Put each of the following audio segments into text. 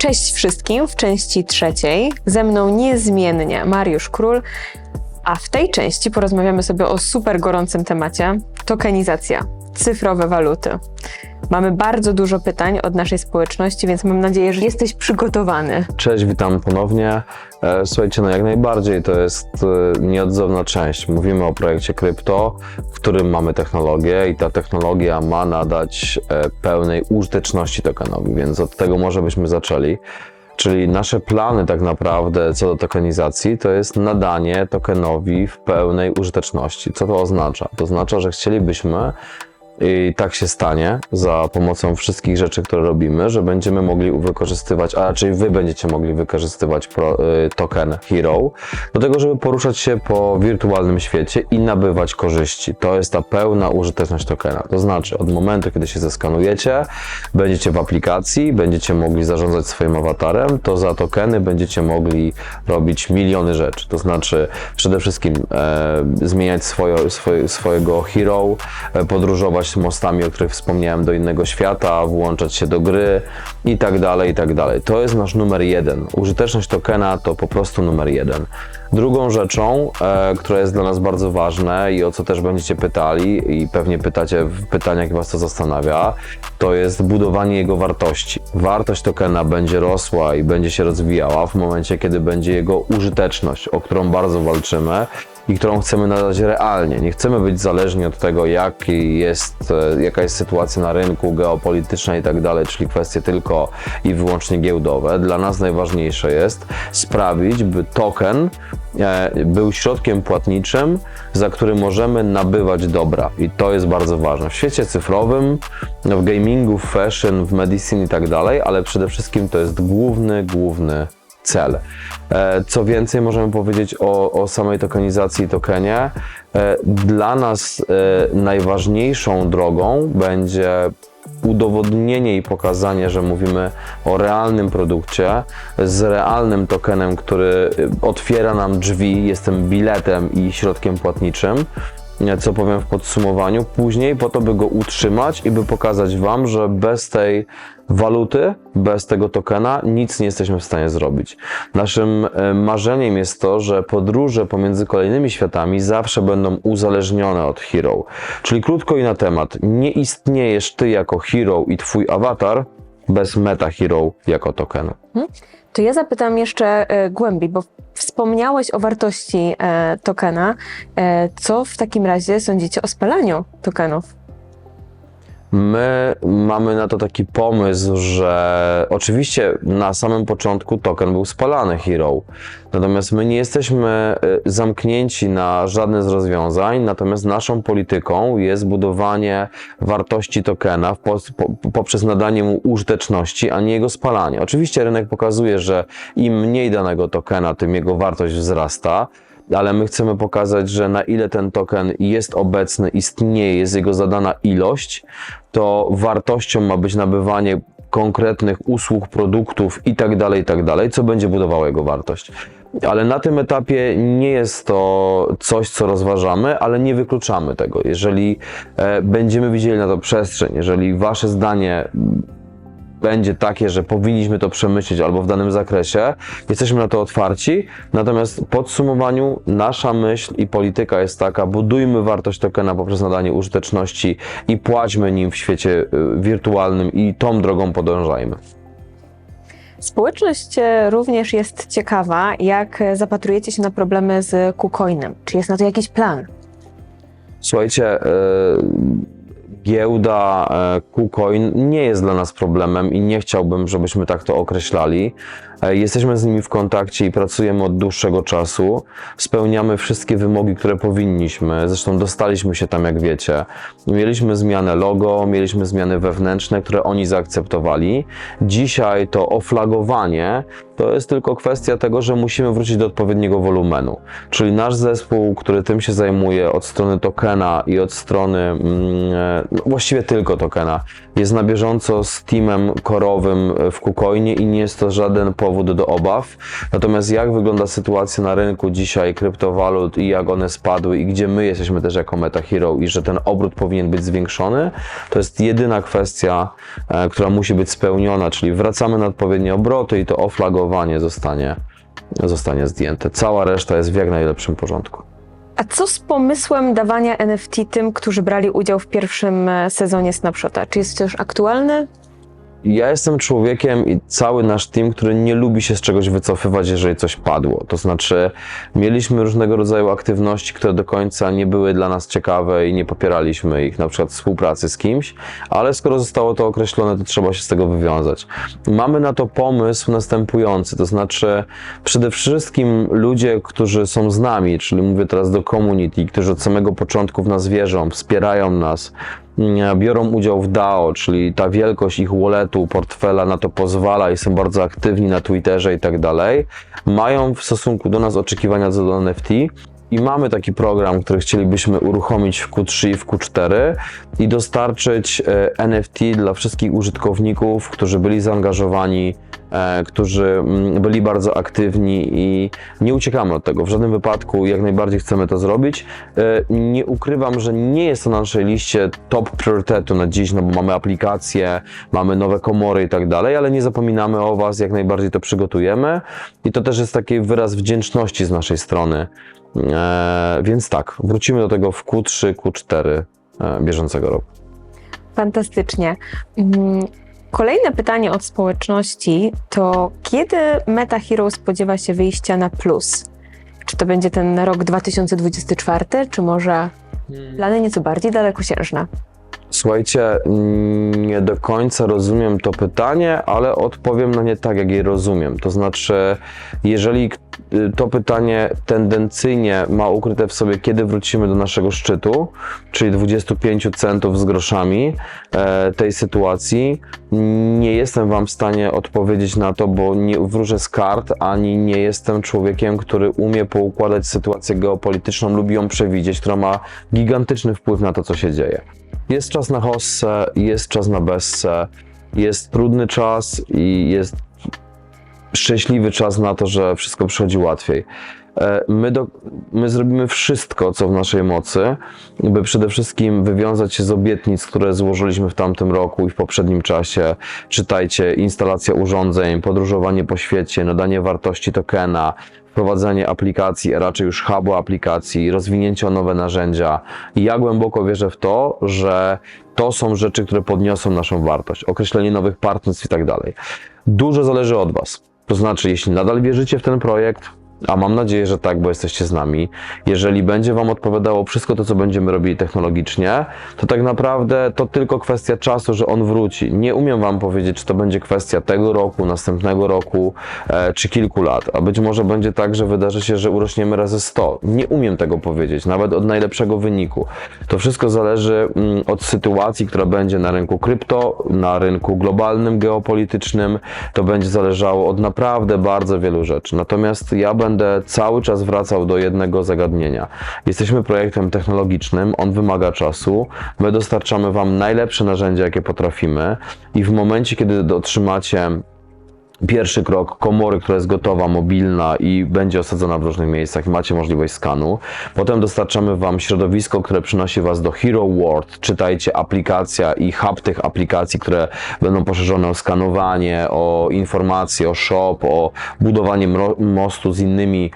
Cześć wszystkim w części trzeciej. Ze mną niezmiennie Mariusz Król, a w tej części porozmawiamy sobie o super gorącym temacie – tokenizacja, cyfrowe waluty. Mamy bardzo dużo pytań od naszej społeczności, więc mam nadzieję, że jesteś przygotowany. Cześć, witam ponownie. Słuchajcie, jak najbardziej to jest nieodzowna część. Mówimy o projekcie krypto, w którym mamy technologię i ta technologia ma nadać pełnej użyteczności tokenowi, więc od tego może byśmy zaczęli. Czyli nasze plany tak naprawdę co do tokenizacji to jest nadanie tokenowi w pełnej użyteczności. Co to oznacza? To oznacza, że chcielibyśmy, i tak się stanie za pomocą wszystkich rzeczy, które robimy, że będziemy mogli wykorzystywać, a raczej wy będziecie mogli wykorzystywać token Hero do tego, żeby poruszać się po wirtualnym świecie i nabywać korzyści. To jest ta pełna użyteczność tokena. To znaczy od momentu, kiedy się zeskanujecie, będziecie w aplikacji, będziecie mogli zarządzać swoim awatarem, to za tokeny będziecie mogli robić miliony rzeczy. To znaczy przede wszystkim zmieniać swojego Hero, podróżować mostami, o których wspomniałem, do innego świata, włączać się do gry i tak dalej, i tak dalej. To jest nasz numer jeden. Użyteczność tokena to po prostu numer jeden. Drugą rzeczą, która jest dla nas bardzo ważna i o co też będziecie pytali i pewnie pytacie w pytaniach i was to zastanawia, to jest budowanie jego wartości. Wartość tokena będzie rosła i będzie się rozwijała w momencie, kiedy będzie jego użyteczność, o którą bardzo walczymy i którą chcemy nadać realnie. Nie chcemy być zależni od tego, jaka jest sytuacja na rynku, geopolityczna i tak dalej, czyli kwestie tylko i wyłącznie giełdowe. Dla nas najważniejsze jest sprawić, by token był środkiem płatniczym, za który możemy nabywać dobra. I to jest bardzo ważne. W świecie cyfrowym, w gamingu, w fashion, w medicine i tak dalej, ale przede wszystkim to jest główny cel. Co więcej możemy powiedzieć o samej tokenizacji i tokenie. Dla nas najważniejszą drogą będzie udowodnienie i pokazanie, że mówimy o realnym produkcie z realnym tokenem, który otwiera nam drzwi, jest tym biletem i środkiem płatniczym, co powiem w podsumowaniu, później po to, by go utrzymać i by pokazać wam, że bez tej waluty, bez tego tokena nic nie jesteśmy w stanie zrobić. Naszym marzeniem jest to, że podróże pomiędzy kolejnymi światami zawsze będą uzależnione od Hero. Czyli krótko i na temat, nie istniejesz ty jako Hero i twój awatar bez Meta Hero jako tokenu. To ja zapytam jeszcze głębiej, bo wspomniałeś o wartości tokena. Co w takim razie sądzicie o spalaniu tokenów? My mamy na to taki pomysł, że oczywiście na samym początku token był spalany Hero, natomiast my nie jesteśmy zamknięci na żadne z rozwiązań, natomiast naszą polityką jest budowanie wartości tokena poprzez nadanie mu użyteczności, a nie jego spalanie. Oczywiście rynek pokazuje, że im mniej danego tokena, tym jego wartość wzrasta, ale my chcemy pokazać, że na ile ten token jest obecny, istnieje, jest jego zadana ilość, to wartością ma być nabywanie konkretnych usług, produktów i tak dalej, co będzie budowało jego wartość. Ale na tym etapie nie jest to coś, co rozważamy, ale nie wykluczamy tego. Jeżeli będziemy widzieli na to przestrzeń, jeżeli wasze zdanie będzie takie, że powinniśmy to przemyśleć albo w danym zakresie, jesteśmy na to otwarci, natomiast w podsumowaniu nasza myśl i polityka jest taka: budujmy wartość tokena poprzez nadanie użyteczności i płaćmy nim w świecie wirtualnym i tą drogą podążajmy. Społeczność również jest ciekawa, jak zapatrujecie się na problemy z KuCoinem. Czy jest na to jakiś plan? Słuchajcie, giełda KuCoin nie jest dla nas problemem i nie chciałbym, żebyśmy tak to określali. Jesteśmy z nimi w kontakcie i pracujemy od dłuższego czasu. Spełniamy wszystkie wymogi, które powinniśmy. Zresztą dostaliśmy się tam, jak wiecie. Mieliśmy zmianę logo, mieliśmy zmiany wewnętrzne, które oni zaakceptowali. Dzisiaj to oflagowanie to jest tylko kwestia tego, że musimy wrócić do odpowiedniego wolumenu. Czyli nasz zespół, który tym się zajmuje od strony tokena i od strony, właściwie tylko tokena, jest na bieżąco z teamem korowym w KuCoinie i nie jest to żaden powód do obaw. Natomiast jak wygląda sytuacja na rynku dzisiaj kryptowalut i jak one spadły i gdzie my jesteśmy też jako MetaHero i że ten obrót powinien być zwiększony, to jest jedyna kwestia, która musi być spełniona, czyli wracamy na odpowiednie obroty i to oflagowanie zostanie zdjęte. Cała reszta jest w jak najlepszym porządku. A co z pomysłem dawania NFT tym, którzy brali udział w pierwszym sezonie Snapshota? Czy jest to już aktualne? Ja jestem człowiekiem i cały nasz team, który nie lubi się z czegoś wycofywać, jeżeli coś padło. To znaczy, mieliśmy różnego rodzaju aktywności, które do końca nie były dla nas ciekawe i nie popieraliśmy ich, na przykład współpracy z kimś, ale skoro zostało to określone, to trzeba się z tego wywiązać. Mamy na to pomysł następujący, to znaczy przede wszystkim ludzie, którzy są z nami, czyli mówię teraz do community, którzy od samego początku w nas wierzą, wspierają nas, biorą udział w DAO, czyli ta wielkość ich walletu, portfela na to pozwala i są bardzo aktywni na Twitterze i tak dalej, mają w stosunku do nas oczekiwania co do NFT i mamy taki program, który chcielibyśmy uruchomić w Q3 i w Q4 i dostarczyć NFT dla wszystkich użytkowników, którzy byli zaangażowani, którzy byli bardzo aktywni i nie uciekamy od tego. W żadnym wypadku jak najbardziej chcemy to zrobić. Nie ukrywam, że nie jest to na naszej liście top priorytetu na dziś, no bo mamy aplikacje, mamy nowe komory i tak dalej, ale nie zapominamy o Was, jak najbardziej to przygotujemy i to też jest taki wyraz wdzięczności z naszej strony. Więc tak, wrócimy do tego w Q3, Q4 bieżącego roku. Fantastycznie. Kolejne pytanie od społeczności to kiedy MetaHero spodziewa się wyjścia na plus? Czy to będzie ten rok 2024, czy może plany nieco bardziej dalekosiężne? Słuchajcie, nie do końca rozumiem to pytanie, ale odpowiem na nie tak, jak je rozumiem. To znaczy, jeżeli to pytanie tendencyjnie ma ukryte w sobie, kiedy wrócimy do naszego szczytu, czyli 25 centów z groszami tej sytuacji, nie jestem Wam w stanie odpowiedzieć na to, bo nie wróżę z kart, ani nie jestem człowiekiem, który umie poukładać sytuację geopolityczną, lubi ją przewidzieć, która ma gigantyczny wpływ na to, co się dzieje. Jest czas na hossę, jest czas na bessę, jest trudny czas i jest szczęśliwy czas na to, że wszystko przychodzi łatwiej. My zrobimy wszystko, co w naszej mocy, by przede wszystkim wywiązać się z obietnic, które złożyliśmy w tamtym roku i w poprzednim czasie. Czytajcie, instalacja urządzeń, podróżowanie po świecie, nadanie wartości tokena, wprowadzenie aplikacji, a raczej już hubu aplikacji, rozwinięcie o nowe narzędzia. I ja głęboko wierzę w to, że to są rzeczy, które podniosą naszą wartość, określenie nowych partnerstw i tak dalej. Dużo zależy od Was. To znaczy, jeśli nadal wierzycie w ten projekt, a mam nadzieję, że tak, bo jesteście z nami. Jeżeli będzie Wam odpowiadało wszystko to, co będziemy robili technologicznie, to tak naprawdę to tylko kwestia czasu, że on wróci. Nie umiem Wam powiedzieć, czy to będzie kwestia tego roku, następnego roku, czy kilku lat. A być może będzie tak, że wydarzy się, że urośniemy razy 100. Nie umiem tego powiedzieć, nawet od najlepszego wyniku. To wszystko zależy od sytuacji, która będzie na rynku krypto, na rynku globalnym, geopolitycznym. To będzie zależało od naprawdę bardzo wielu rzeczy. Natomiast ja będę cały czas wracał do jednego zagadnienia. Jesteśmy projektem technologicznym, on wymaga czasu, my dostarczamy Wam najlepsze narzędzia, jakie potrafimy i w momencie, kiedy otrzymacie pierwszy krok komory, która jest gotowa, mobilna i będzie osadzona w różnych miejscach i macie możliwość skanu. Potem dostarczamy Wam środowisko, które przynosi Was do Hero World. Czytajcie aplikacja i hub tych aplikacji, które będą poszerzone o skanowanie, o informacje, o shop, o budowanie mostu z innymi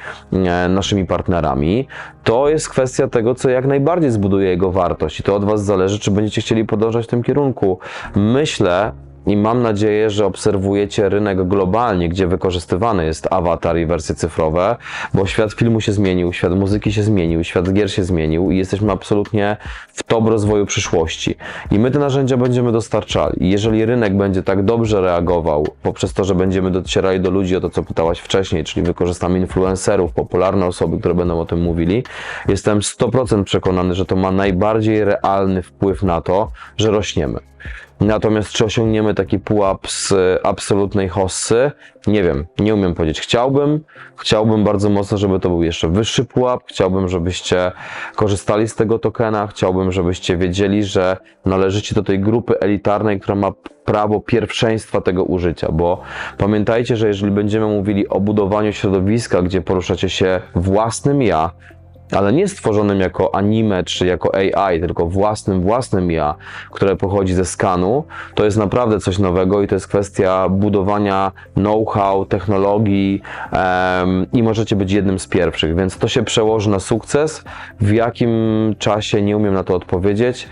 naszymi partnerami. To jest kwestia tego, co jak najbardziej zbuduje jego wartość i to od Was zależy, czy będziecie chcieli podążać w tym kierunku. Myślę, i mam nadzieję, że obserwujecie rynek globalnie, gdzie wykorzystywany jest awatar i wersje cyfrowe, bo świat filmu się zmienił, świat muzyki się zmienił, świat gier się zmienił i jesteśmy absolutnie w top rozwoju przyszłości. I my te narzędzia będziemy dostarczali. I jeżeli rynek będzie tak dobrze reagował poprzez to, że będziemy docierali do ludzi o to, co pytałaś wcześniej, czyli wykorzystamy influencerów, popularne osoby, które będą o tym mówili, jestem 100% przekonany, że to ma najbardziej realny wpływ na to, że rośniemy. Natomiast czy osiągniemy taki pułap z absolutnej hossy? Nie wiem, nie umiem powiedzieć. Chciałbym bardzo mocno, żeby to był jeszcze wyższy pułap. Chciałbym, żebyście korzystali z tego tokena. Chciałbym, żebyście wiedzieli, że należycie do tej grupy elitarnej, która ma prawo pierwszeństwa tego użycia, bo pamiętajcie, że jeżeli będziemy mówili o budowaniu środowiska, gdzie poruszacie się własnym ja, ale nie stworzonym jako anime czy jako AI, tylko własnym ja, które pochodzi ze skanu, to jest naprawdę coś nowego i to jest kwestia budowania know-how, technologii i możecie być jednym z pierwszych, więc to się przełoży na sukces. W jakim czasie, nie umiem na to odpowiedzieć.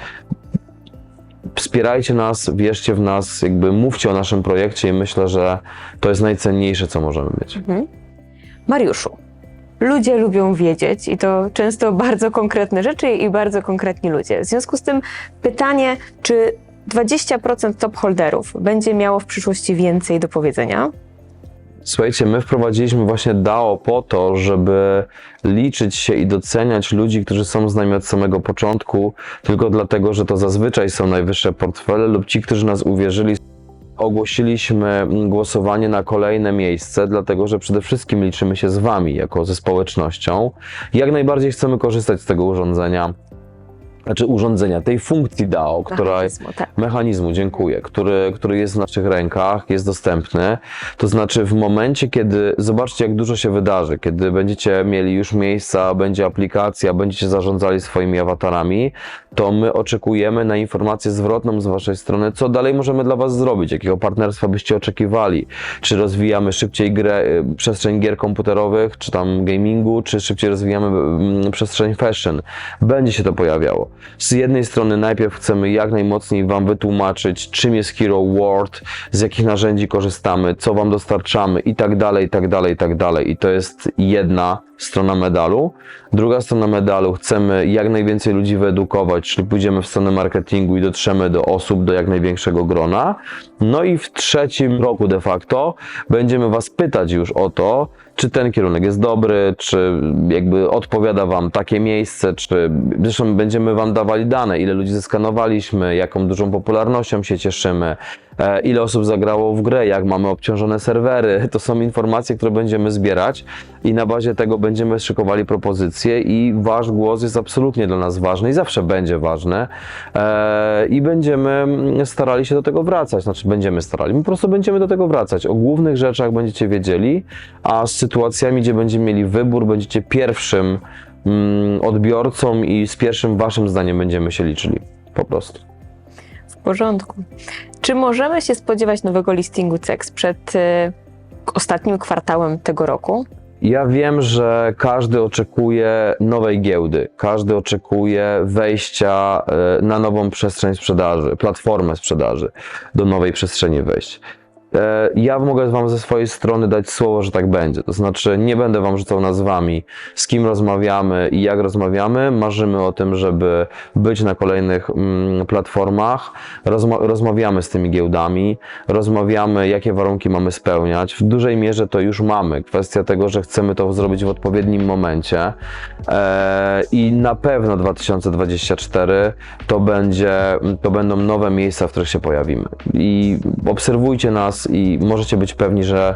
Wspierajcie nas, wierzcie w nas, jakby mówcie o naszym projekcie i myślę, że to jest najcenniejsze, co możemy mieć. Mariuszu, ludzie lubią wiedzieć i to często bardzo konkretne rzeczy i bardzo konkretni ludzie. W związku z tym pytanie, czy 20% top holderów będzie miało w przyszłości więcej do powiedzenia? Słuchajcie, my wprowadziliśmy właśnie DAO po to, żeby liczyć się i doceniać ludzi, którzy są z nami od samego początku, tylko dlatego, że to zazwyczaj są najwyższe portfele lub ci, którzy nas uwierzyli. Ogłosiliśmy głosowanie na kolejne miejsce, dlatego że przede wszystkim liczymy się z wami, jako ze społecznością. Jak najbardziej chcemy korzystać z tego urządzenia, tej funkcji DAO, mechanizmu, dziękuję, który jest w naszych rękach, jest dostępny. To znaczy w momencie, kiedy, zobaczcie jak dużo się wydarzy, kiedy będziecie mieli już miejsca, będzie aplikacja, będziecie zarządzali swoimi awatarami, to my oczekujemy na informację zwrotną z waszej strony, co dalej możemy dla was zrobić, jakiego partnerstwa byście oczekiwali, czy rozwijamy szybciej przestrzeń gier komputerowych, czy tam gamingu, czy szybciej rozwijamy przestrzeń fashion. Będzie się to pojawiało. Z jednej strony najpierw chcemy jak najmocniej wam wytłumaczyć, czym jest Hero World, z jakich narzędzi korzystamy, co wam dostarczamy i tak dalej, i tak dalej, i tak dalej. I to jest jedna strona medalu. Druga strona medalu, chcemy jak najwięcej ludzi wyedukować, czyli pójdziemy w stronę marketingu i dotrzemy do osób, do jak największego grona. No i w trzecim roku de facto będziemy was pytać już o to, czy ten kierunek jest dobry, czy jakby odpowiada wam takie miejsce, czy zresztą będziemy wam dawali dane, ile ludzi zeskanowaliśmy, jaką dużą popularnością się cieszymy, ile osób zagrało w grę, jak mamy obciążone serwery. To są informacje, które będziemy zbierać i na bazie tego będziemy szykowali propozycje i wasz głos jest absolutnie dla nas ważny i zawsze będzie ważny i będziemy starali się do tego wracać, my po prostu będziemy do tego wracać. O głównych rzeczach będziecie wiedzieli, a z sytuacjami, gdzie będziemy mieli wybór, będziecie pierwszym odbiorcą i z pierwszym waszym zdaniem będziemy się liczyli, po prostu. W porządku. Czy możemy się spodziewać nowego listingu CEX przed ostatnim kwartałem tego roku? Ja wiem, że każdy oczekuje nowej giełdy, każdy oczekuje wejścia na nową przestrzeń sprzedaży, platformę sprzedaży, do nowej przestrzeni wejść. Ja mogę wam ze swojej strony dać słowo, że tak będzie. To znaczy nie będę wam rzucał nazwami, z kim rozmawiamy i jak rozmawiamy. Marzymy o tym, żeby być na kolejnych platformach. Rozmawiamy z tymi giełdami, rozmawiamy, jakie warunki mamy spełniać. W dużej mierze to już mamy. Kwestia tego, że chcemy to zrobić w odpowiednim momencie. I na pewno 2024 to będą nowe miejsca, w których się pojawimy. I obserwujcie nas i możecie być pewni, że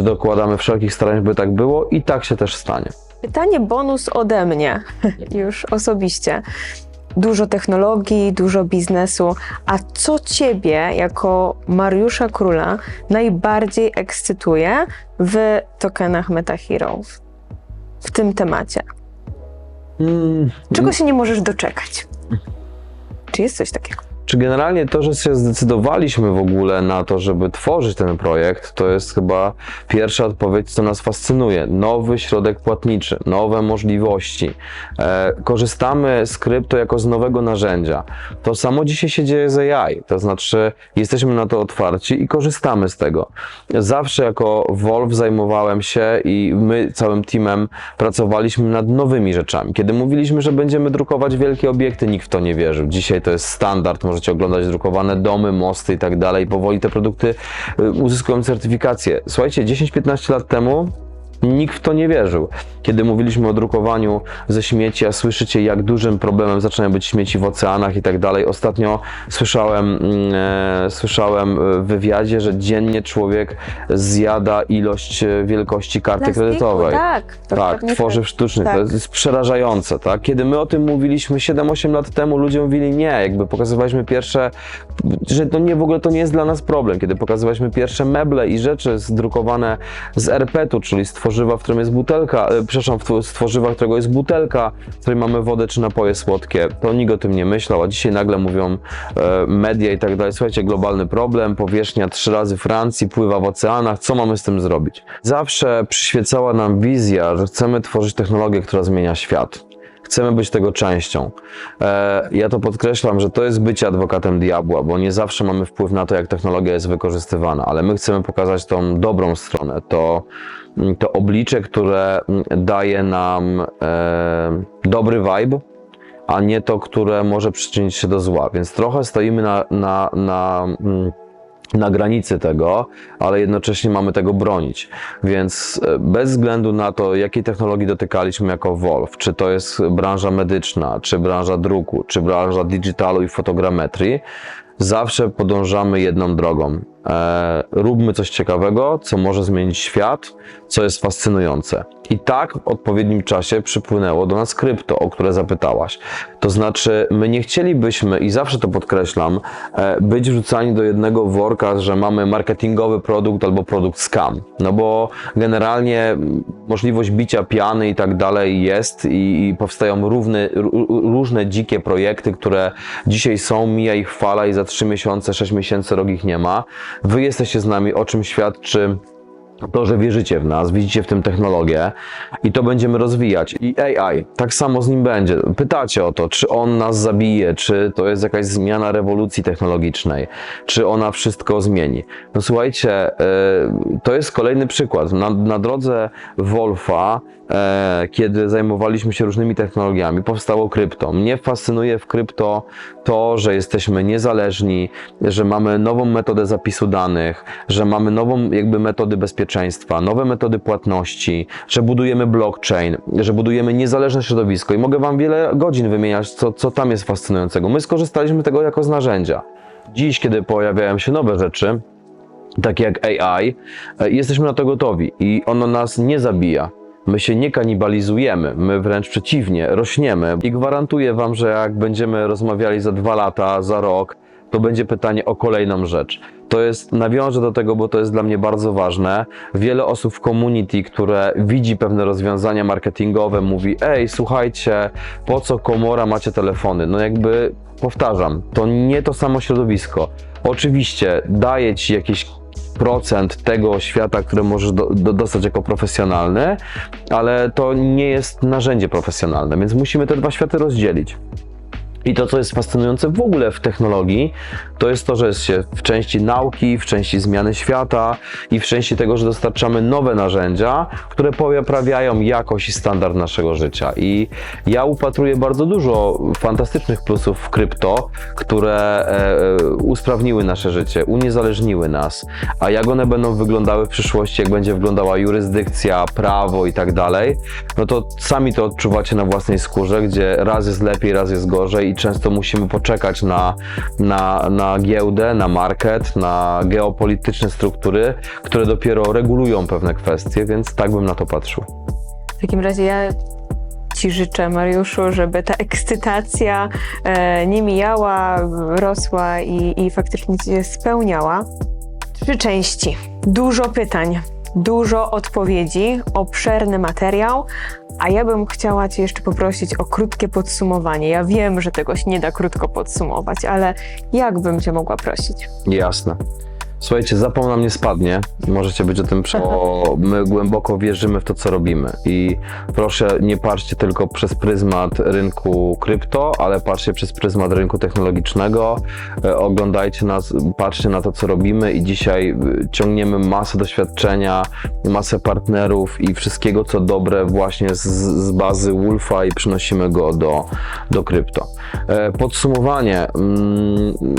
dokładamy wszelkich starań, by tak było i tak się też stanie. Pytanie bonus ode mnie, już osobiście. Dużo technologii, dużo biznesu, a co ciebie jako Mariusza Króla najbardziej ekscytuje w tokenach MetaHero, w tym temacie? Czego się nie możesz doczekać? Czy jest coś takiego? Czy generalnie to, że się zdecydowaliśmy w ogóle na to, żeby tworzyć ten projekt, to jest chyba pierwsza odpowiedź, co nas fascynuje. Nowy środek płatniczy, nowe możliwości. Korzystamy z krypto jako z nowego narzędzia. To samo dzisiaj się dzieje z AI, to znaczy jesteśmy na to otwarci i korzystamy z tego. Zawsze jako Wolf zajmowałem się i my całym teamem pracowaliśmy nad nowymi rzeczami. Kiedy mówiliśmy, że będziemy drukować wielkie obiekty, nikt w to nie wierzył. Dzisiaj to jest standard, możecie oglądać drukowane domy, mosty i tak dalej. Powoli te produkty uzyskują certyfikację. Słuchajcie, 10-15 lat temu Nikt w to nie wierzył. Kiedy mówiliśmy o drukowaniu ze śmieci, a słyszycie, jak dużym problemem zaczynają być śmieci w oceanach i tak dalej. Ostatnio słyszałem w wywiadzie, że dziennie człowiek zjada ilość wielkości karty Plastiku, kredytowej. tak. Tak, tworzyw sztucznych. Tak. To jest przerażające, tak? Kiedy my o tym mówiliśmy 7-8 lat temu, ludzie mówili nie, jakby pokazywaliśmy pierwsze, że to nie, w ogóle to nie jest dla nas problem. Kiedy pokazywaliśmy pierwsze meble i rzeczy zdrukowane z RP-tu, czyli z tworzywa, w którym jest butelka, z tworzywa, którego jest butelka, w której mamy wodę czy napoje słodkie, to nikt o tym nie myślał, a dzisiaj nagle mówią media i tak dalej, słuchajcie, globalny problem, powierzchnia 3 razy Francji pływa w oceanach, co mamy z tym zrobić? Zawsze przyświecała nam wizja, że chcemy tworzyć technologię, która zmienia świat. Chcemy być tego częścią. Ja to podkreślam, że to jest bycie adwokatem diabła, bo nie zawsze mamy wpływ na to, jak technologia jest wykorzystywana, ale my chcemy pokazać tą dobrą stronę, to oblicze, które daje nam dobry vibe, a nie to, które może przyczynić się do zła. Więc trochę stoimy na granicy tego, ale jednocześnie mamy tego bronić. Więc bez względu na to, jakiej technologii dotykaliśmy jako Wolf, czy to jest branża medyczna, czy branża druku, czy branża digitalu i fotogrammetrii, zawsze podążamy jedną drogą. Róbmy coś ciekawego, co może zmienić świat, co jest fascynujące. I tak w odpowiednim czasie przypłynęło do nas krypto, o które zapytałaś. To znaczy, my nie chcielibyśmy, i zawsze to podkreślam, być wrzucani do jednego worka, że mamy marketingowy produkt albo produkt scam. No bo generalnie możliwość bicia piany i tak dalej jest i powstają różne dzikie projekty, które dzisiaj są, mija ich fala i za 3 miesiące, 6 miesięcy rok ich nie ma. Wy jesteście z nami, o czym świadczy to, że wierzycie w nas, widzicie w tym technologię i to będziemy rozwijać. I AI, tak samo z nim będzie. Pytacie o to, czy on nas zabije, czy to jest jakaś zmiana rewolucji technologicznej, czy ona wszystko zmieni. No słuchajcie, to jest kolejny przykład. Na drodze Wolfa, kiedy zajmowaliśmy się różnymi technologiami, powstało krypto. Mnie fascynuje w krypto to, że jesteśmy niezależni, że mamy nową metodę zapisu danych, że mamy nową jakby metody bezpieczeństwa, nowe metody płatności, że budujemy blockchain, że budujemy niezależne środowisko i mogę wam wiele godzin wymieniać, co tam jest fascynującego. My skorzystaliśmy tego jako z narzędzia. Dziś, kiedy pojawiają się nowe rzeczy, takie jak AI, jesteśmy na to gotowi i ono nas nie zabija. My się nie kanibalizujemy, my wręcz przeciwnie, rośniemy i gwarantuję wam, że jak będziemy rozmawiali za 2 lata, za rok, to będzie pytanie o kolejną rzecz. Nawiążę do tego, bo to jest dla mnie bardzo ważne. Wiele osób w community, które widzi pewne rozwiązania marketingowe, mówi: ej, słuchajcie, po co Komora macie telefony? No jakby, powtarzam, to nie to samo środowisko. Oczywiście daje ci jakieś procent tego świata, które możesz dostać jako profesjonalny, ale to nie jest narzędzie profesjonalne, więc musimy te 2 światy rozdzielić. I to, co jest fascynujące w ogóle w technologii, to jest to, że jest się w części nauki, w części zmiany świata i w części tego, że dostarczamy nowe narzędzia, które poprawiają jakość i standard naszego życia. I ja upatruję bardzo dużo fantastycznych plusów w krypto, które usprawniły nasze życie, uniezależniły nas. A jak one będą wyglądały w przyszłości, jak będzie wyglądała jurysdykcja, prawo i tak dalej, no to sami to odczuwacie na własnej skórze, gdzie raz jest lepiej, raz jest gorzej i często musimy poczekać na giełdę, na market, na geopolityczne struktury, które dopiero regulują pewne kwestie, więc tak bym na to patrzył. W takim razie ja Ci życzę, Mariuszu, żeby ta ekscytacja nie mijała, rosła i faktycznie się spełniała. 3 części, dużo pytań, dużo odpowiedzi, obszerny materiał, a ja bym chciała Cię jeszcze poprosić o krótkie podsumowanie. Ja wiem, że tego się nie da krótko podsumować, ale jak bym Cię mogła prosić? Jasne. Słuchajcie, zapał nam nie spadnie, możecie być o tym my głęboko wierzymy w to, co robimy i proszę, nie patrzcie tylko przez pryzmat rynku krypto, ale patrzcie przez pryzmat rynku technologicznego, oglądajcie nas, patrzcie na to, co robimy i dzisiaj ciągniemy masę doświadczenia, masę partnerów i wszystkiego, co dobre właśnie z bazy Wolfa i przynosimy go do krypto. Podsumowanie,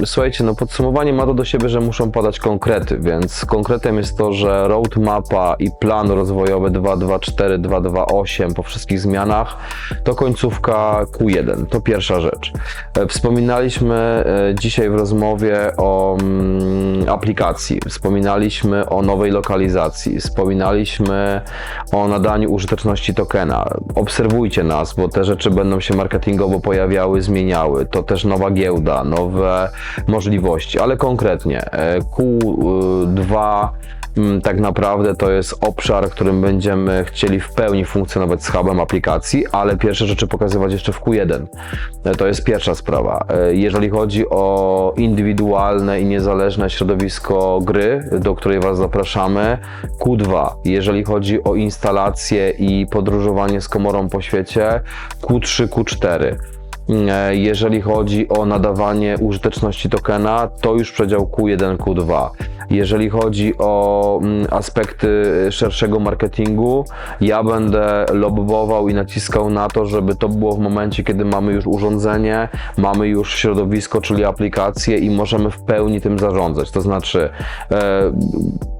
słuchajcie, no podsumowanie ma to do siebie, że muszą padać konkrety, więc konkretem jest to, że roadmapa i plan rozwojowy 2.2.4, 2.2.8 po wszystkich zmianach to końcówka Q1, to pierwsza rzecz. Wspominaliśmy dzisiaj w rozmowie o aplikacji, wspominaliśmy o nowej lokalizacji, wspominaliśmy o nadaniu użyteczności tokena. Obserwujcie nas, bo te rzeczy będą się marketingowo pojawiały, zmieniały. To też nowa giełda, nowe możliwości, ale konkretnie Q2 tak naprawdę to jest obszar, w którym będziemy chcieli w pełni funkcjonować z hubem aplikacji, ale pierwsze rzeczy pokazywać jeszcze w Q1. To jest pierwsza sprawa. Jeżeli chodzi o indywidualne i niezależne środowisko gry, do której Was zapraszamy, Q2. Jeżeli chodzi o instalację i podróżowanie z komorą po świecie, Q3, Q4. Jeżeli chodzi o nadawanie użyteczności tokena, to już przedział Q1, Q2. Jeżeli chodzi o aspekty szerszego marketingu, ja będę lobbował i naciskał na to, żeby to było w momencie, kiedy mamy już urządzenie, mamy już środowisko, czyli aplikację i możemy w pełni tym zarządzać. To znaczy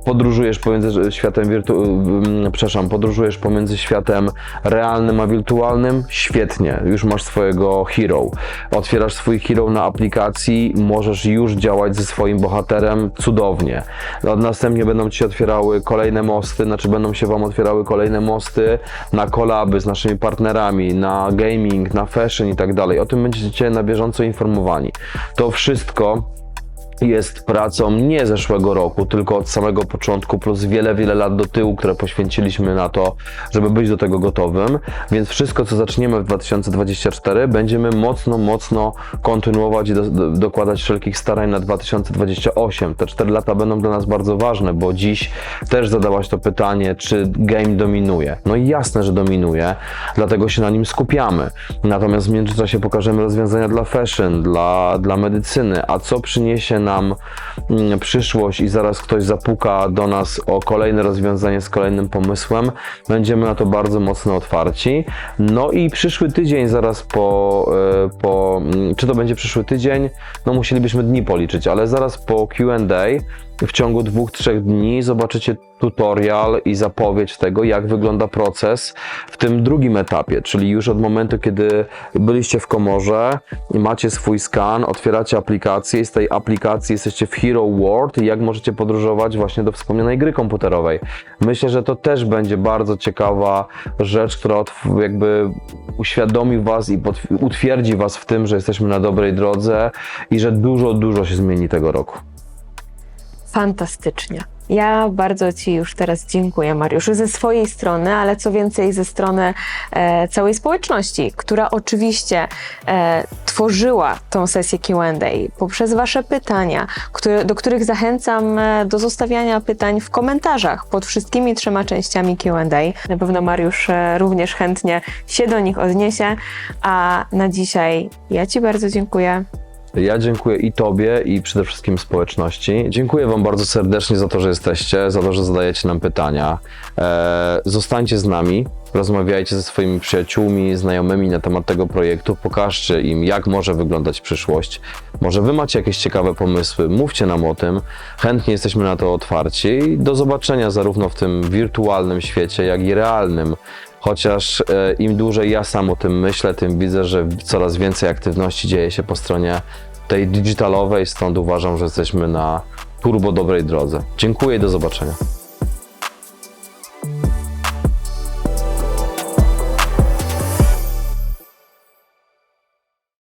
podróżujesz pomiędzy światem podróżujesz pomiędzy światem realnym a wirtualnym? Świetnie, już masz swojego hero. Otwierasz swój hero na aplikacji, możesz już działać ze swoim bohaterem cudownie. Następnie będą Ci otwierały kolejne mosty, będą się Wam otwierały kolejne mosty na kolaby z naszymi partnerami, na gaming, na fashion i tak dalej. O tym będziecie na bieżąco informowani. To wszystko jest pracą nie zeszłego roku, tylko od samego początku, plus wiele, wiele lat do tyłu, które poświęciliśmy na to, żeby być do tego gotowym, więc wszystko, co zaczniemy w 2024, będziemy mocno kontynuować i dokładać wszelkich starań na 2028. Te 4 lata będą dla nas bardzo ważne, bo dziś też zadałaś to pytanie, czy game dominuje. No i jasne, że dominuje, dlatego się na nim skupiamy. Natomiast w międzyczasie pokażemy rozwiązania dla fashion, dla medycyny, a co przyniesie nam przyszłość i zaraz ktoś zapuka do nas o kolejne rozwiązanie z kolejnym pomysłem, będziemy na to bardzo mocno otwarci. No i przyszły tydzień zaraz czy to będzie przyszły tydzień? No musielibyśmy dni policzyć, ale zaraz po Q&A w ciągu 2-3 dni zobaczycie tutorial i zapowiedź tego, jak wygląda proces w tym drugim etapie, czyli już od momentu, kiedy byliście w komorze, macie swój skan, otwieracie aplikację i z tej aplikacji jesteście w Hero World i jak możecie podróżować właśnie do wspomnianej gry komputerowej. Myślę, że to też będzie bardzo ciekawa rzecz, która jakby uświadomi Was i utwierdzi Was w tym, że jesteśmy na dobrej drodze i że dużo się zmieni tego roku. Fantastycznie. Ja bardzo Ci już teraz dziękuję, Mariuszu, ze swojej strony, ale co więcej ze strony całej społeczności, która oczywiście tworzyła tą sesję Q&A poprzez Wasze pytania, do których zachęcam do zostawiania pytań w komentarzach pod wszystkimi 3 częściami Q&A. Na pewno Mariusz również chętnie się do nich odniesie, a na dzisiaj ja Ci bardzo dziękuję. Ja dziękuję i Tobie, i przede wszystkim społeczności. Dziękuję Wam bardzo serdecznie za to, że jesteście, za to, że zadajecie nam pytania. Zostańcie z nami, rozmawiajcie ze swoimi przyjaciółmi, znajomymi na temat tego projektu, pokażcie im, jak może wyglądać przyszłość. Może Wy macie jakieś ciekawe pomysły, mówcie nam o tym. Chętnie jesteśmy na to otwarci i do zobaczenia zarówno w tym wirtualnym świecie, jak i realnym. Chociaż im dłużej ja sam o tym myślę, tym widzę, że coraz więcej aktywności dzieje się po stronie tej digitalowej, stąd uważam, że jesteśmy na turbo dobrej drodze. Dziękuję i do zobaczenia.